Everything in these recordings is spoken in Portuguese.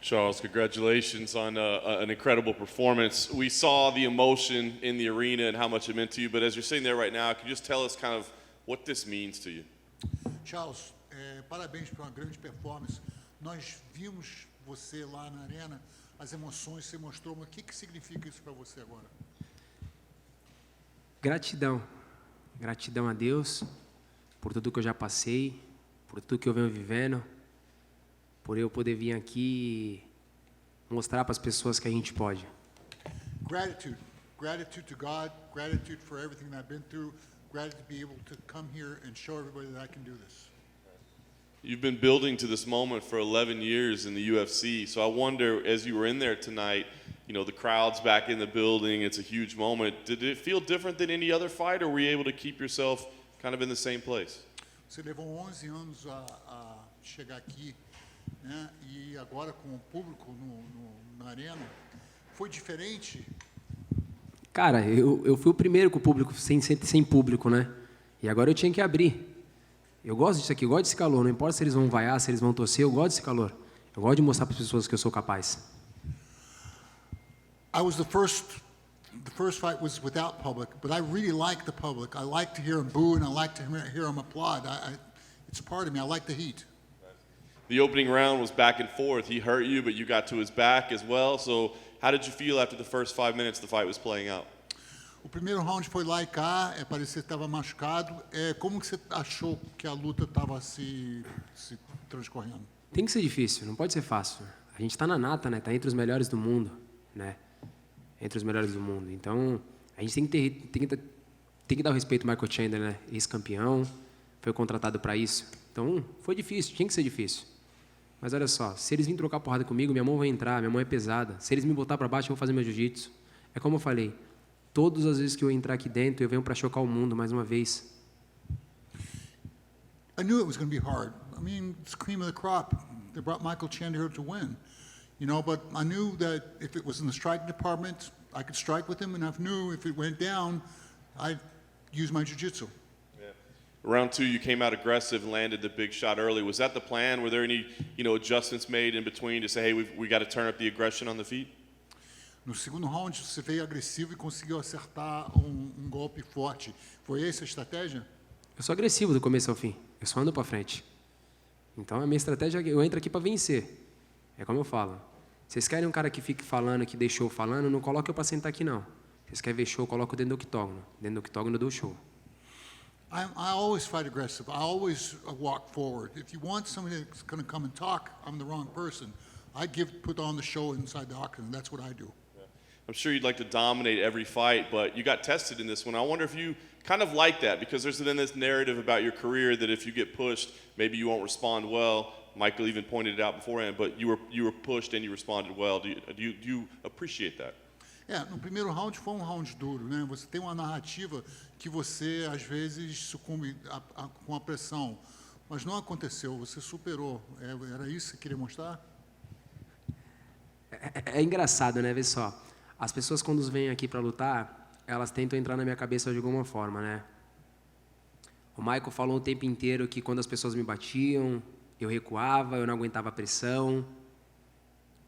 Charles, congratulations on an incredible performance. We saw the emotion in the arena and how much it meant to you, but as you're sitting there right now, can you just tell us kind of what this means to you? Charles, parabéns por uma grande performance. Nós vimos você lá na arena, as emoções você mostrou, mas o que significa isso para você agora? Gratidão. Gratidão a Deus por tudo que eu já passei, por tudo que eu venho vivendo, por eu poder vir aqui e mostrar para as pessoas que a gente pode. Gratitude. Gratitude to God, gratitude for everything that I've been through, gratitude to be able to come here and show everybody that I can do this. You've been building to this moment for 11 years in the UFC, so I wonder, as you were in there tonight, you know, the crowd's back in the building, it's a huge moment. Did it feel different than any other fight, or were you able to keep yourself kind of in the same place? Você levou 11 anos a chegar aqui, né? E agora com o público na arena, foi diferente? Cara, eu fui o primeiro com o público, sem público, né? E agora eu tinha que abrir. Eu gosto disso aqui, eu gosto desse calor, não importa se eles vão vaiar, se eles vão torcer, eu gosto desse calor. Eu gosto de mostrar para as pessoas que eu sou capaz. The first fight was without public, but I really like the public. I like to hear them boo and I like to hear them applaud. It's a part of me. I like the heat. The opening round was back and forth. He hurt you, but you got to his back as well. So how did you feel after the first 5 minutes the fight was playing out? O primeiro round foi lá e cá, parecia que estava machucado. Como que você achou que a luta estava se transcorrendo? Tem que ser difícil, não pode ser fácil. A gente está na nata, né? Tá entre os melhores do mundo, né? Entre os melhores do mundo. Então, a gente tem que dar o respeito ao Michael Chandler, né? Ex-campeão, foi contratado para isso. Então, foi difícil, tinha que ser difícil. Mas olha só, se eles virem trocar porrada comigo, minha mão vai entrar, minha mão é pesada. Se eles me botar para baixo, eu vou fazer meu jiu-jitsu. É como eu falei, todas as vezes que eu entrar aqui dentro, eu venho para chocar o mundo mais uma vez. I knew it was going to be hard. I mean, it's cream of the crop. They brought Michael Chandler here to win. You know, but I knew that if it was in the striking department, I could strike with him, and I knew if it went down, I'd use my jiu-jitsu. Yeah. Round 2, you came out aggressive and landed the big shot early. Was that the plan? Were there any, adjustments made in between to say, hey, we got to turn up the aggression on the feet? No segundo round, você veio agressivo e conseguiu acertar um golpe forte. Foi essa a estratégia? Eu sou agressivo do começo ao fim. Eu só ando para frente. Então, a minha estratégia, eu entro aqui para vencer. É como eu falo. Vocês querem um cara que fique falando, que dê show falando, não coloque eu para sentar aqui, não. Vocês querem ver show, eu coloco dentro do octógono. Dentro do octógono eu dou show. I always fight aggressive. I always walk forward. If you want somebody that's going to come and talk, I'm the wrong person. I put on the show inside the octagon. That's what I do. I'm sure you'd like to dominate every fight, but you got tested in this one. I wonder if you kind of like that, because there's been this narrative about your career that if you get pushed, maybe you won't respond well. Michael even pointed it out beforehand, but you were pushed and you responded well. Do you appreciate that? No primeiro round foi round duro, né? Você tem uma narrativa que você às vezes sucumbe com a pressão, mas não aconteceu. Você superou. Era isso que você queria mostrar? É engraçado, né? Vê só. As pessoas, quando vêm aqui para lutar, elas tentam entrar na minha cabeça de alguma forma, né? O Michael falou o tempo inteiro que quando as pessoas me batiam, eu recuava, eu não aguentava a pressão.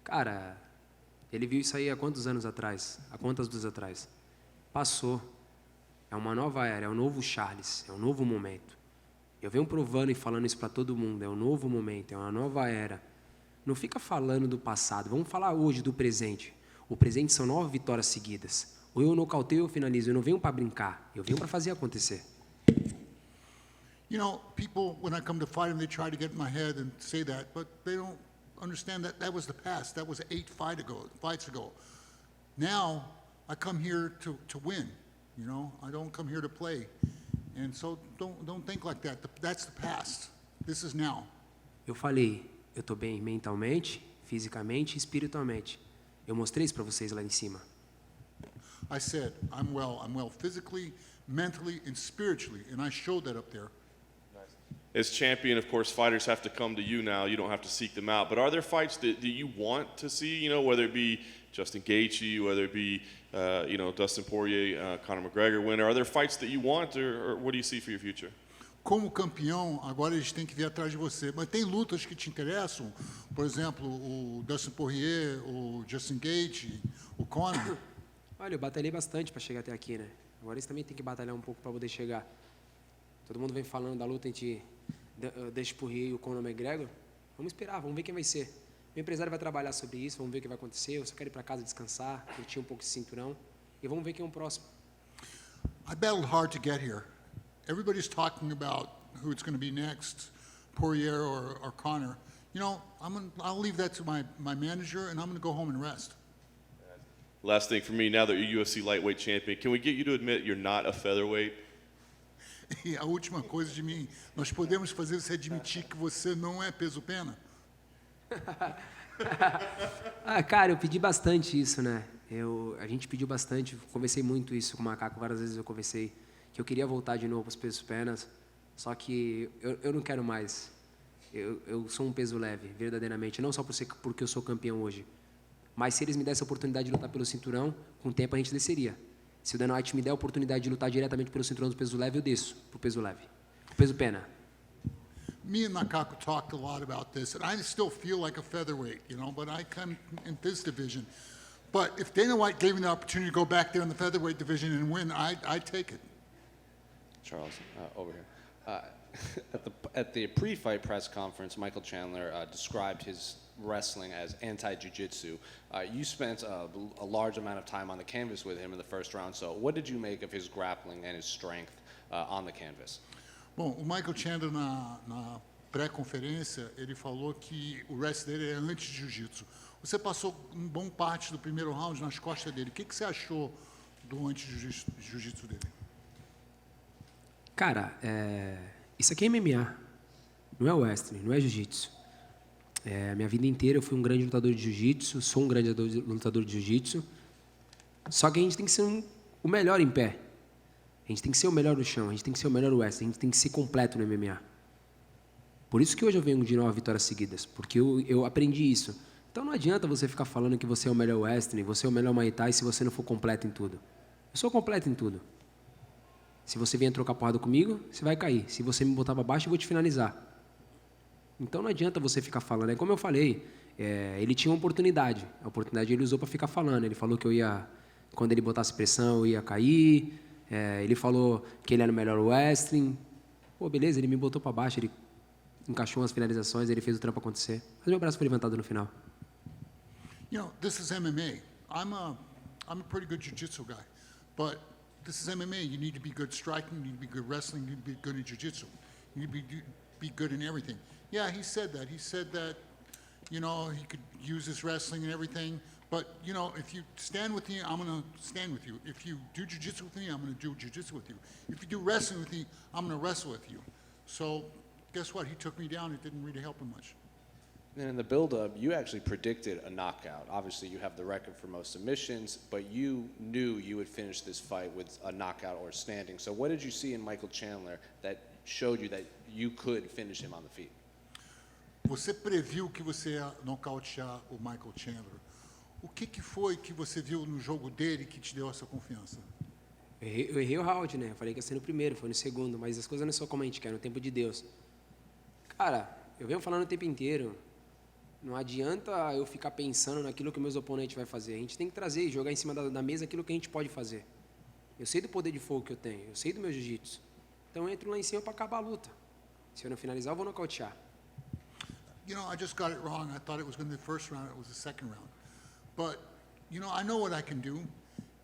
Cara, ele viu isso aí há quantos anos atrás? Há quantas lutas atrás? Passou. É uma nova era, é um novo Charles, é um novo momento. Eu venho provando e falando isso para todo mundo, é um novo momento, é uma nova era. Não fica falando do passado, vamos falar hoje do presente. O presente são 9 vitórias seguidas. Ou eu nocauteio ou eu finalizo. Eu não venho para brincar. Eu venho para fazer acontecer. You know, people, when I come to fight them, they try to get in my head and say that, but they don't understand that was the past. That was 8 fights ago. Now, I come here to win. You know, I don't come here to play. And so don't think like that. That's the past. This is now. Eu falei, eu estou bem mentalmente, fisicamente e espiritualmente. Eu mostrei isso para vocês lá em cima. I said, I'm well physically, mentally, and spiritually, and I showed that up there. As champion, of course, fighters have to come to you now. You don't have to seek them out. But are there fights that you want to see, whether it be Justin Gaethje, whether it be, Dustin Poirier, Conor McGregor winner? Are there fights that you want, or what do you see for your future? como campeão, agora eles têm que vir atrás de você. Mas tem lutas que te interessam, por exemplo, o Dustin Poirier, o Justin Gaethje, o Conor. Olha, eu batalhei bastante para chegar até aqui, né? Agora eles também têm que batalhar um pouco para poder chegar. Todo mundo vem falando da luta entre Dustin Poirier e o Conor McGregor. Vamos esperar, vamos ver quem vai ser. Meu empresário vai trabalhar sobre isso, vamos ver o que vai acontecer. Eu só quero ir para casa descansar, curtir um pouco esse cinturão. E vamos ver quem é o próximo. I battled hard to get here. Everybody's talking about who it's going to be next, Poirier or Conor. You know, I'll leave that to my manager, and I'm going to go home and rest. Last thing for me, now that you're UFC lightweight champion, can we get you to admit you're not a featherweight? E a última coisa de mim, nós podemos fazer você admitir que você não é peso-pena? Cara, eu pedi bastante isso, né? A gente pediu bastante, conversei muito isso com o Macaco, várias vezes eu conversei, que eu queria voltar de novo para os pesos pernas, só que eu não quero mais. Eu sou um peso leve, verdadeiramente, não só porque eu sou campeão hoje, mas se eles me dessem a oportunidade de lutar pelo cinturão, com o tempo a gente desceria. Se o Dana White me der a oportunidade de lutar diretamente pelo cinturão do peso leve, eu desço pro peso leve, pro peso pena. Me and Macaco talked a lot about this, and I still feel like a featherweight, you know, but I come in this division. But if Dana White gave me the opportunity to go back there in the featherweight division and win, I'd take it. Charles, over here. At the pre-fight press conference, Michael Chandler described his wrestling as anti-jiu-jitsu. You spent a large amount of time on the canvas with him in the first round, so what did you make of his grappling and his strength on the canvas? Bom, o Michael Chandler na pré-conferência, ele falou que o wrestling dele é anti-jiu-jitsu. Você passou uma boa parte do primeiro round nas costas dele. O que você achou do anti-jiu-jitsu dele? Cara, isso aqui é MMA, não é wrestling, não é jiu-jitsu. A minha vida inteira eu fui um grande lutador de jiu-jitsu, sou um grande lutador de jiu-jitsu, só que a gente tem que ser o melhor em pé. A gente tem que ser o melhor no chão, a gente tem que ser o melhor no wrestling, a gente tem que ser completo no MMA. Por isso que hoje eu venho de 9 vitórias seguidas, porque eu aprendi isso. Então não adianta você ficar falando que você é o melhor wrestling, você é o melhor Muay Thai se você não for completo em tudo. Eu sou completo em tudo. Se você vier trocar porrada comigo, você vai cair. Se você me botar para baixo, eu vou te finalizar. Então não adianta você ficar falando. É como eu falei, ele tinha uma oportunidade. A oportunidade ele usou para ficar falando. Ele falou que quando ele botasse pressão, eu ia cair. Ele falou que ele era o melhor wrestling. Pô, beleza, ele me botou para baixo, ele encaixou umas finalizações, ele fez o trampo acontecer. Mas meu braço foi levantado no final. You know, this is MMA. I'm a pretty good jiu-jitsu guy, but this is MMA. You need to be good striking, you need to be good wrestling, you need to be good in jiu-jitsu. You need to be good in everything. Yeah, he said that. He said that, you know, he could use his wrestling and everything. But, you know, if you stand with me, I'm going to stand with you. If you do jiu-jitsu with me, I'm going to do jiu-jitsu with you. If you do wrestling with me, I'm going to wrestle with you. So, guess what? He took me down. It didn't really help him much. And in the build-up, you actually predicted a knockout. Obviously, you have the record for most submissions, but you knew you would finish this fight with a knockout or standing. So what did you see in Michael Chandler that showed you that you could finish him on the feet? Você previu que você ia nocautear o Michael Chandler. O que foi que você viu no jogo dele que te deu essa confiança? Eu errei o round, né? Eu falei que ia ser no primeiro, foi no segundo, mas as coisas não são como a gente quer, no tempo de Deus. Cara, eu venho falando o tempo inteiro. Não adianta eu ficar pensando naquilo que meus oponentes vão fazer. A gente tem que trazer e jogar em cima da mesa aquilo que a gente pode fazer. Eu sei do poder de fogo que eu tenho, eu sei do meu jiu-jitsu. Então eu entro lá em cima para acabar a luta. Se eu não finalizar, eu vou nocautear. You know, I just got it wrong. I thought it was going to be the first round. It was the second round. But, you know, I know what I can do,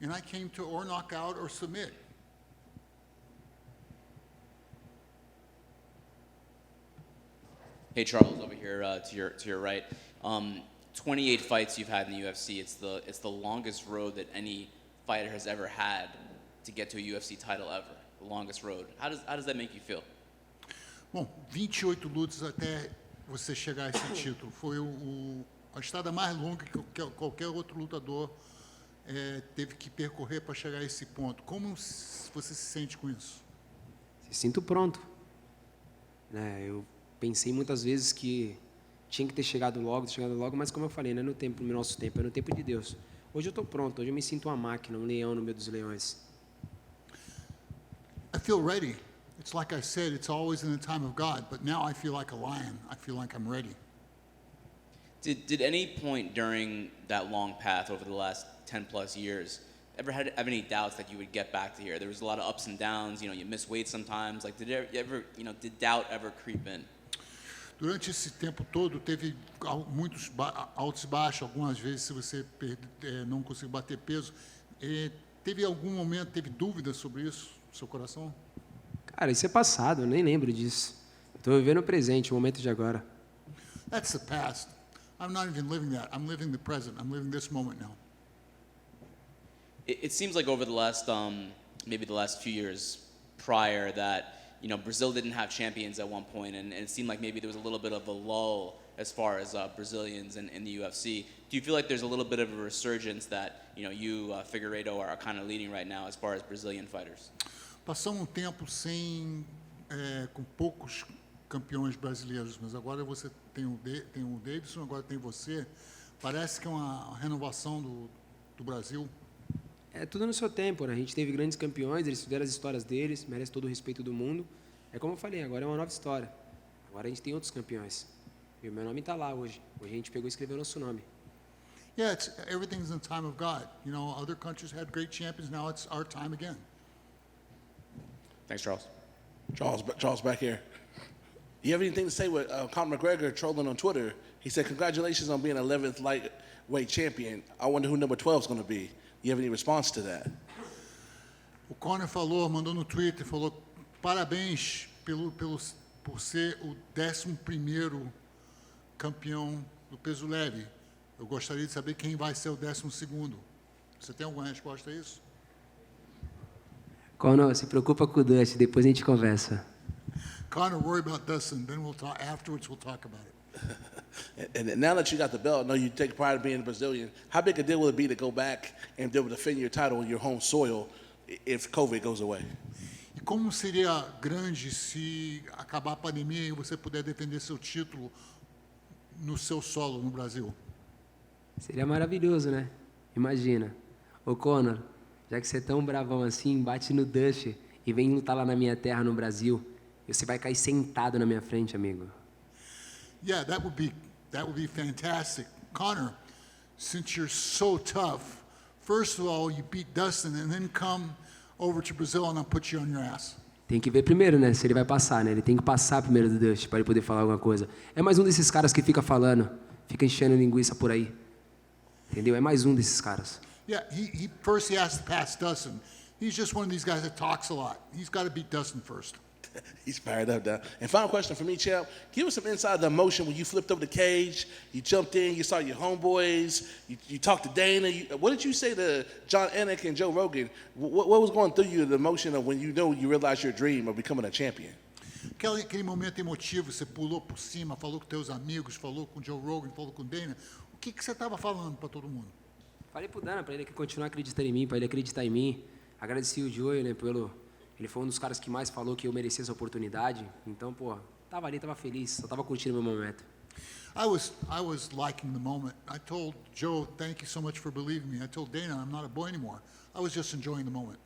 and I came to or knock out or submit. Hey Charles, over here to your right. 28 fights you've had in the UFC. It's the longest road that any fighter has ever had to get to a UFC title ever. The longest road. How does that make you feel? Bom, 28 lutas até você chegar a esse título. Foi a estrada mais longa que qualquer outro lutador teve que percorrer para chegar a esse ponto. Como você se sente com isso? Me sinto pronto. Eu pensei muitas vezes que tinha que ter chegado logo, mas como eu falei, não é no nosso tempo, é no tempo de Deus. Hoje eu estou pronto, hoje eu me sinto uma máquina, um leão no meio dos leões. I feel ready. It's like I said, it's always in the time of God, but now I feel like a lion. I feel like I'm ready. Did any point during that long path over the last 10 plus years have any doubts that you would get back to here? There was a lot of ups and downs, you miss weight sometimes. Like, did doubt ever creep in? Durante esse tempo todo, teve muitos altos e baixos. Algumas vezes, se você não conseguiu bater peso. Teve algum momento, teve dúvidas sobre isso, no seu coração? Cara, isso é passado, eu nem lembro disso. Estou vivendo o presente, o momento de agora. That's the past. I'm not even living that. I'm living the present. I'm living this moment now. It seems like over the last, maybe the last few years prior that, Brazil didn't have champions at one point, and it seemed like maybe there was a little bit of a lull as far as Brazilians in the UFC. Do you feel like there's a little bit of a resurgence that, you, Figueiredo, are kind of leading right now as far as Brazilian fighters? Passamos um tempo com poucos campeões brasileiros, mas agora você tem o Davidson, agora tem você. Parece que é uma renovação do Brasil. É tudo no seu tempo, né? A gente teve grandes campeões, eles fizeram as histórias deles, merece todo o respeito do mundo. É como eu falei, agora é uma nova história. Agora a gente tem outros campeões. E o meu nome está lá hoje. Hoje a gente pegou e escreveu nosso nome. Yeah, everything's in the time of God. Other countries had great champions. Now it's our time again. Thanks, Charles. Charles back here. You have anything to say with Conor McGregor trolling on Twitter? He said, congratulations on being 11th lightweight champion. I wonder who number 12 is going to be. You have any response to that? O Conor mandou no Twitter, falou parabéns por ser o 11º campeão do peso leve. Eu gostaria de saber quem vai ser o 12º. Você tem alguma resposta a isso? Conor, se preocupa com o Dust, depois a gente conversa. Conor, worry about Dustin, then afterwards we'll talk about it. And now that you got the belt, I know you take pride in being a Brazilian. How big a deal will it be to go back and be able to defend your title on your home soil if COVID goes away? E como seria grande se acabar a pandemia e você puder defender seu título no seu solo no Brasil? Seria maravilhoso, né? Imagina. Ô Conor, já que você é tão bravão assim, bate no Dust e vem lutar lá na minha terra, no Brasil. E você vai cair sentado na minha frente, amigo. Yeah, that would be fantastic. Conor, since you're so tough, first of all, you beat Dustin and then come over to Brazil and I'll put you on your ass. Tem que ver primeiro, né? Se ele vai passar, né? Ele tem que passar primeiro do Dust para ele poder falar alguma coisa. É mais um desses caras que fica falando, fica enchendo linguiça por aí. Entendeu? É mais um desses caras. Yeah, he first he has to pass Dustin. He's just one of these guys that talks a lot. He's got to beat Dustin first. He's fired up now. And final question for me, champ. Give us some inside of the emotion when you flipped over the cage, you jumped in, you saw your homeboys, you talked to Dana. What did you say to John Anik and Joe Rogan? What was going through you, the emotion of when you realized your dream of becoming a champion? Aquele momento emotivo, você pulou por cima, falou com teus amigos, falou com Joe Rogan, falou com Dana. O que você estava falando para todo mundo? Falei pro Dana, para ele continuar acreditando em mim, para ele acreditar em mim. Agradeci o Joey, né, ele foi um dos caras que mais falou que eu merecia essa oportunidade. Então, pô, tava ali, tava feliz, só tava curtindo o meu momento. I was liking the moment. I told Joe, thank you so much for believing me. I told Dana, I'm not a boy anymore. I was just enjoying the moment.